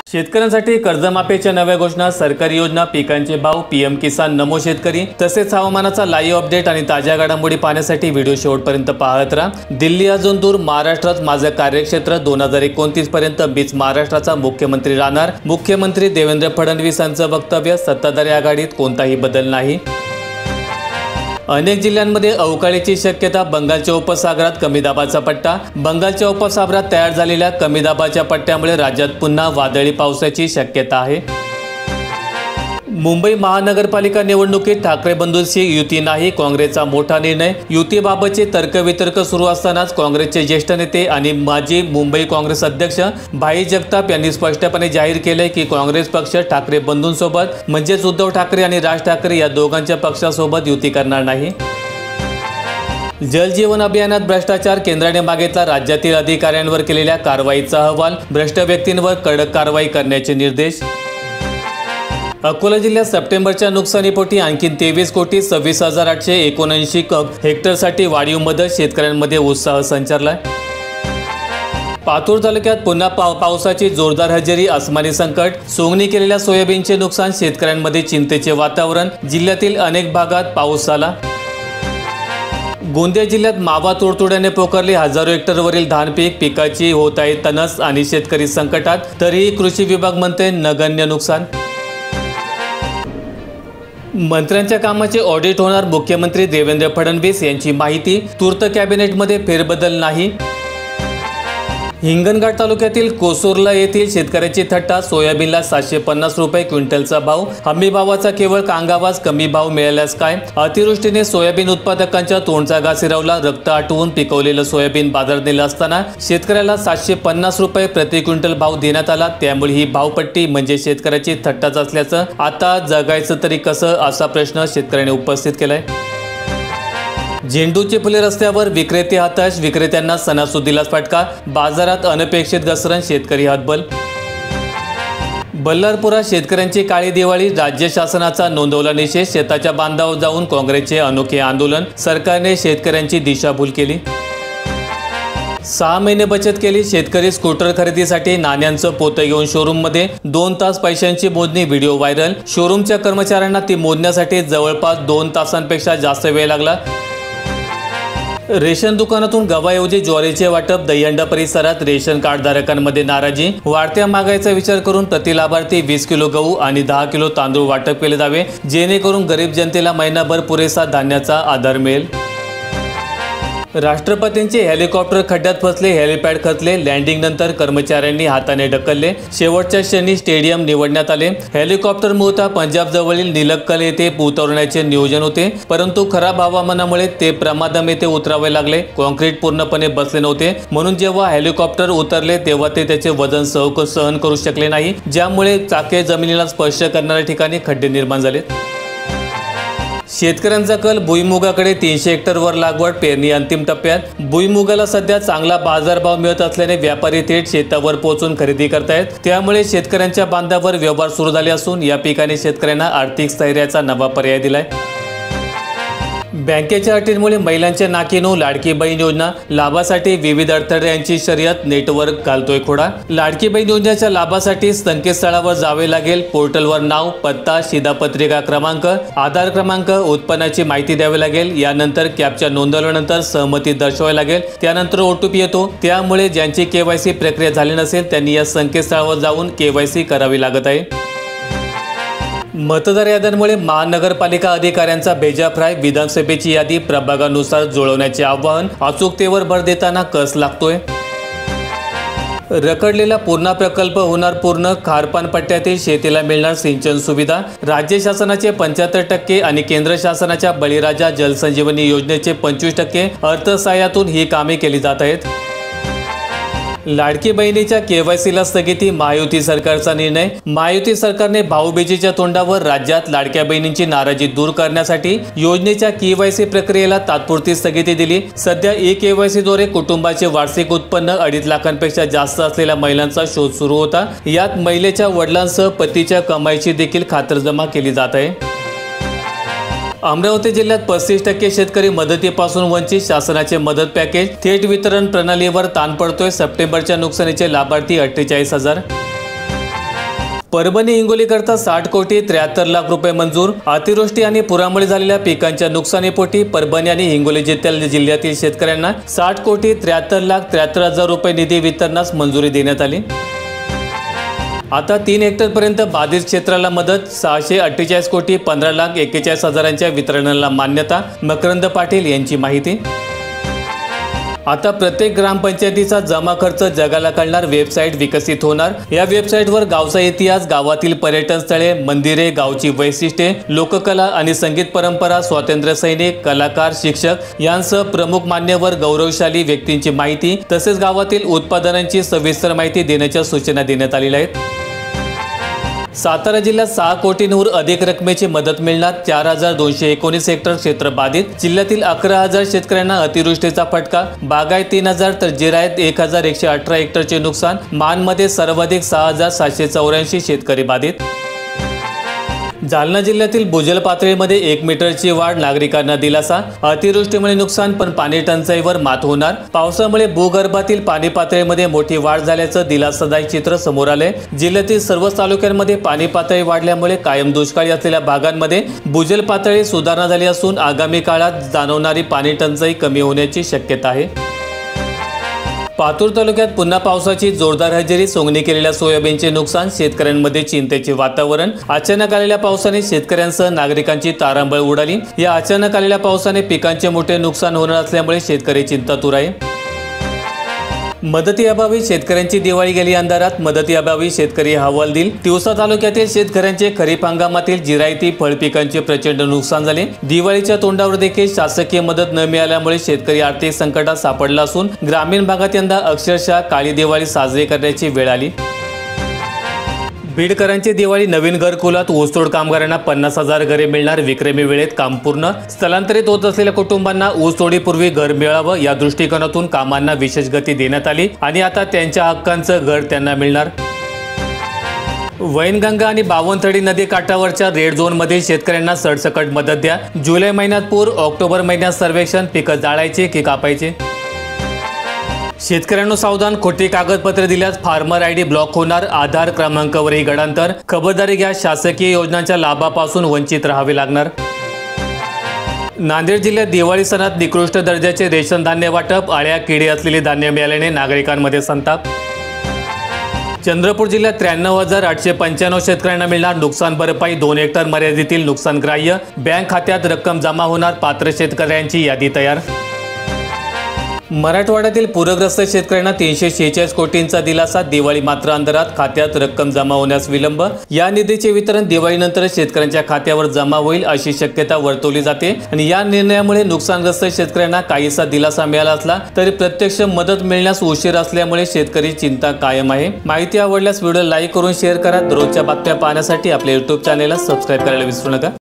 शेतकऱ्यांसाठी कर्जमाफीच्या नव्या घोषणा, सरकारी योजना, पिकांचे भाव, पीएम किसान, नमो शेतकरी तसेच हवामानाचा लाईव्ह अपडेट आणि ताज्या घडामोडी पाहण्यासाठी व्हिडिओ शेवटपर्यंत पाहत राहा। दिल्ली अजून दूर, महाराष्ट्रात माझं कार्यक्षेत्र 2029 पर्यंत बीच महाराष्ट्राचा मुख्यमंत्री राहणार। मुख्यमंत्री देवेंद्र फडणवीस यांचं वक्तव्य, सत्ताधारी आघाडीत कोणताही बदल नाही। अनेक जिल्ह्यांमध्ये अवकाळीची शक्यता, बंगालच्या उपसागरात कमी दाबाचा पट्टा। बंगालच्या उपसागरात तयार झालेल्या कमी दाबाच्या पट्ट्यामुळे राज्यात पुन्हा वादळी पावसाची शक्यता आहे। मुंबई महानगरपालिका निवडणुकीत ठाकरे बंधूंशी युती नाही, काँग्रेसचा मोठा निर्णय। युतीबाबतचे तर्कवितर्क सुरू असतानाच काँग्रेसचे ज्येष्ठ नेते आणि माजी मुंबई काँग्रेस अध्यक्ष भाई जगताप यांनी स्पष्टपणे जाहीर केले की काँग्रेस पक्ष ठाकरे बंधूंसोबत म्हणजेच उद्धव ठाकरे आणि राज ठाकरे या दोघांच्या पक्षासोबत युती करणार नाही। जल जीवन अभियानात भ्रष्टाचार, केंद्राने मागितला राज्यातील अधिकाऱ्यांवर केलेल्या कारवाईचा अहवाल, भ्रष्ट व्यक्तींवर कडक कारवाई करण्याचे निर्देश। अकोला जिल्ह्यात सप्टेंबरच्या नुकसानीपोटी आणखी 23,26,879 हेक्टरसाठी वाढीव मदत, शेतकऱ्यांमध्ये उत्साह संचारला। पातूर तालुक्यात पुन्हा पावसाची जोरदार हजेरी, आसमानी संकट, सोंगणी केलेल्या सोयाबीनचे नुकसान, शेतकऱ्यांमध्ये चिंतेचे वातावरण, जिल्ह्यातील अनेक भागात पाऊस झाला। गोंदिया जिल्ह्यात मावा तुडतुड्याने पोखरले, हजारो हेक्टरवरील धान पिकाची होत आहे तणस आणि शेतकरी संकटात, तरीही कृषी विभाग म्हणते नगण्य नुकसान। मंत्र्यांच्या कामाचे ऑडिट होणार, मुख्यमंत्री देवेंद्र फडणवीस यांची माहिती, तूर्त कॅबिनेटमध्ये फेरबदल नाही। हिंगणघाट तालुक्यातील कोसुर्ला येथील शेतकऱ्याची थट्टा, सोयाबीनला 750 रुपये क्विंटलचा भाव, हमी भावाचा केवळ कांगावास, कमी भाव मिळाल्यास काय? अतिवृष्टीने सोयाबीन उत्पादकांच्या तोंडचा घास हिरावला, रक्त आटवून पिकवलेलं सोयाबीन बाजारात नेलं असताना शेतकऱ्याला 750 रुपये प्रति क्विंटल भाव देण्यात आला। त्यामुळे ही भावपट्टी म्हणजे शेतकऱ्याची थट्टाच असल्याचं आता जगायचं तरी कसं, असा प्रश्न शेतकऱ्यांनी उपस्थित केलाय। झेंडूची फुले रस्त्यावर, विक्रेते हताश, विक्रेत्यांना सणासुदीलाच फटका, बाजारात अनपेक्षित घसरण, शेतकरी हतबल। बल्लारपुरात शेतकऱ्यांची काळी दिवाळी, राज्य शासनाचा नोंदवला निषेध, शेताच्या बांधावर जाऊन काँग्रेसचे अनोखे आंदोलन, सरकारने शेतकऱ्यांची दिशाभूल केली। 6 महिने बचत केली, शेतकरी स्कूटर खरेदीसाठी नाण्यांचं पोतं घेऊन शोरूममध्ये 2 तास पैशांची मोजणी, व्हिडिओ व्हायरल। शोरूमच्या कर्मचाऱ्यांना ती मोजण्यासाठी जवळपास 2 तासांपेक्षा जास्त वेळ लागला। रेशन दुकानातून गव्हाऐवजी ज्वारीचे वाटप, दहीहंडा परिसरात रेशन कार्ड धारकांमध्ये नाराजी, वाढत्या महागाईचा विचार करून प्रति लाभार्थी 20 किलो गहू आणि 10 किलो तांदूळ वाटप केले जावे, जेणेकरून गरीब जनतेला महिनाभर पुरेसा धान्याचा आधार मिळेल। राष्ट्रपतींचे हेलिकॉप्टर खड्ड्यात फसले, हेलिपॅड खचले, लँडिंग नंतर कर्मचाऱ्यांनी हाताने ढकलले, शेवटच्या क्षणी स्टेडियम निवडण्यात आले। हेलिकॉप्टर मूळतः पंजाब जवळील निलक्कल येथे उतरवण्याचे नियोजन होते, परंतु खराब हवामानामुळे ते प्रमादम येथे उतरावे लागले। कॉन्क्रीट पूर्णपणे बसले नव्हते, म्हणून जेव्हा हेलिकॉप्टर उतरले तेव्हा ते त्याचे वजन सहन करू शकले नाही, ज्यामुळे चाके जमिनीला स्पर्श करणाऱ्या ठिकाणी खड्डे निर्माण झाले। शेतकऱ्यांचा कल भुईमुगाकडे, 300 हेक्टरवर लागवड, पेरणी अंतिम टप्प्यात। भुईमुगाला सध्या चांगला बाजारभाव मिळत असल्याने व्यापारी थेट शेतावर पोहोचून खरेदी करतायत, त्यामुळे शेतकऱ्यांच्या बांधावर व्यवहार सुरू झाले असून या पिकाने शेतकऱ्यांना आर्थिक स्थैर्याचा नवा पर्याय दिलाय। बँकेच्या अटींमुळे महिलांच्या नाकीनऊ, लाडकी बहीण योजना लाभासाठी विविध अडथळ्यांची शर्यत, नेटवर्क घालतोय खोडा। लाडकी बहीण योजनेच्या लाभासाठी संकेतस्थळावर जावे लागेल, पोर्टलवर नाव, पत्ता, शिधापत्रिका क्रमांक, आधार क्रमांक, उत्पन्नाची माहिती द्यावी लागेल, यानंतर कॅप्चा नोंदवल्यानंतर सहमती दर्शवावी लागेल, त्यानंतर ओटीपी येतो। त्यामुळे ज्यांची केवायसी प्रक्रिया झाली नसेल त्यांनी या संकेतस्थळावर जाऊन केवायसी करावी लागत आहे। मतदार याद्यांमुळे महानगरपालिका अधिकाऱ्यांचा बेजाफ्राय, विधानसभेची यादी प्रभागानुसार जुळवण्याचे आवाहन, अचूकतेवर भर देताना कस लागतोय। रखडलेला पूर्णा प्रकल्प होणार पूर्ण, खारपान पट्ट्यातील शेतीला मिळणार सिंचन सुविधा, राज्य शासनाचे 75% आणि केंद्र शासनाच्या बळीराजा जलसंजीवनी योजनेचे 25% अर्थसहाय्यातून ही कामे केली जात आहेत। लाडकी बहिणीच्या केवायसीला स्थगिती, महायुती सरकारचा निर्णय। महायुती सरकारने भाऊबीजेच्या तोंडावर राज्यात लाडक्या बहिणींची नाराजी दूर करण्यासाठी योजनेच्या केवायसी प्रक्रियेला तात्पुरती स्थगिती दिली। सध्या केवायसी द्वारे कुटुंबाचे वार्षिक उत्पन्न 2.5 लाखांपेक्षा जास्त असलेल्या महिलांचा शोध सुरू होता। यात महिलेच्या वडिलांसह पतीच्या कमाईची देखील खातरजमा केली जात आहे। अमरावती जिल्ह्यात 35% शेतकरी मदतीपासून वंचित, शासनाचे मदत पॅकेज थेट वितरण प्रणालीवर ताण पडतोय। सप्टेंबरच्या नुकसानीचे लाभार्थी 48,000। परभणी हिंगोली करता 60 कोटी 73 लाख रुपये मंजूर। अतिवृष्टी आणि पुरामुळे झालेल्या पिकांच्या नुकसानीपोटी परभणी आणि हिंगोली जिल्ह्यातील शेतकऱ्यांना 60 कोटी 73 लाख 73 हजार रुपये निधी वितरणास मंजुरी देण्यात आली। आता 3 हेक्टर पर्यंत बाधित क्षेत्राला मदत 648 कोटी 15 लाख 41 हजारांच्या वितरणाला मान्यता। मकरंद पाटील यांची माहिती। आता प्रत्येक ग्रामपंचायतीचा जमा खर्च जगाला कळणार वेबसाईट विकसित होणार। या वेबसाईटवर गावचा इतिहास, गावातील पर्यटन स्थळे, मंदिरे, गावची वैशिष्ट्ये, लोककला आणि संगीत परंपरा, स्वातंत्र्य सैनिक, कलाकार, शिक्षक यांसह प्रमुख मान्यवर गौरवशाली व्यक्तींची माहिती तसेच गावातील उत्पादनांची सविस्तर माहिती देण्याच्या सूचना देण्यात आलेल्या आहेत। सातारा जिल्ह्यात 6 कोटींहून अधिक रकमेची मदत मिळणार। 4219 हेक्टर क्षेत्र बाधित। जिल्ह्यातील 11,000 शेतकऱ्यांना अतिवृष्टीचा फटका। बागायत 3000 तर जिरायत 1118 हेक्टरचे नुकसान। मानमध्ये सर्वाधिक 6784 शेतकरी बाधित। जालना जिल्ह्यातील भूजल पातळीमध्ये 1 मीटरची वाढ, नागरिकांना दिलासा। अतिवृष्टीमुळे नुकसान पण पाणी टंचाईवर मात होणार। पावसामुळे भूगर्भातील पाणी पातळीमध्ये मोठी वाढ झाल्याचं दिलासादायक चित्र समोर आले। जिल्ह्यातील सर्वच तालुक्यांमध्ये पाणी पातळी वाढल्यामुळे कायम दुष्काळी असलेल्या भागांमध्ये भूजल पातळी सुधारणा झाली असून आगामी काळात जाणवणारी पाणी टंचाई कमी होण्याची शक्यता आहे। पातूर तालुक्यात पुन्हा पावसाची जोरदार हजेरी, सोंगणी केलेल्या सोयाबीनचे नुकसान, शेतकऱ्यांमध्ये चिंतेचे वातावरण। अचानक आलेल्या पावसाने शेतकऱ्यांसह नागरिकांची तारांबळ उडाली। या अचानक आलेल्या पावसाने पिकांचे मोठे नुकसान होणार असल्यामुळे शेतकरी चिंतातूर आहे। मदतीअभावी शेतकऱ्यांची दिवाळी गेली अंधारात। मदतीअभावी शेतकरी हवालदिल। तिवसा तालुक्यातील शेतकऱ्यांचे खरीप हंगामातील जिरायती फळ पिकांचे प्रचंड नुकसान झाले। दिवाळीच्या तोंडावर देखील शासकीय मदत न मिळाल्यामुळे शेतकरी आर्थिक संकटात सापडला असून ग्रामीण भागात यंदा अक्षरशः काळी दिवाळी साजरी करण्याची वेळ आली। बीडकरांची दिवाळी, नवीन घरकुलात ऊसतोड कामगारांना 50,000 घरे मिळणार। विक्रमी वेळेत काम पूर्ण। स्थलांतरित होत असलेल्या कुटुंबांना ऊसतोडीपूर्वी घर मिळावं या दृष्टिकोनातून कामांना विशेष गती देण्यात आली आणि आता त्यांच्या हक्कांचं घर त्यांना मिळणार। वैनगंगा आणि बावनथडी नदी काठावरच्या रेड झोनमधील शेतकऱ्यांना सरसकट मदत द्या। जुलै महिन्यात पूर, ऑक्टोबर महिन्यात सर्वेक्षण। पिकं जाळायचे की कापायचे? शेतकऱ्यांना सावधान, खोटी कागदपत्रे दिल्यास फार्मर आयडी ब्लॉक होणार। आधार क्रमांकावरही गडांतर। खबरदारी घ्या, शासकीय योजनांच्या लाभापासून वंचित राहावे लागणार। नांदेड जिल्ह्यात दिवाळी सणात निकृष्ट दर्जाचे रेशन धान्य वाटप, अळ्या किडे असलेले धान्य मिळाल्याने नागरिकांमध्ये संताप। चंद्रपूर जिल्ह्यात 93,895 शेतकऱ्यांना मिळणार नुकसान भरपाई। 2 हेक्टर मर्यादेतील नुकसान ग्राह्य। बँक खात्यात रक्कम जमा होणार। पात्र शेतकऱ्यांची यादी तयार। मराठवाड्यातील पूरग्रस्त शेतकऱ्यांना 346 कोटींचा दिलासा। दिवाळी मात्र अंधारात, खात्यात रक्कम जमा होण्यास विलंब। या निधीचे वितरण दिवाळीनंतर शेतकऱ्यांच्या खात्यावर जमा होईल अशी शक्यता वर्तवली जाते आणि या निर्णयामुळे नुकसानग्रस्त शेतकऱ्यांना काहीसा दिलासा मिळाला असला तरी प्रत्यक्ष मदत मिळण्यास उशीर असल्यामुळे शेतकरी चिंता कायम आहे। माहिती आवडल्यास व्हिडिओ लाईक करून शेअर करा। दररोजच्या बातम्या पाहण्यासाठी आपल्या YouTube चॅनेलला सबस्क्राईब करायला विसरू नका।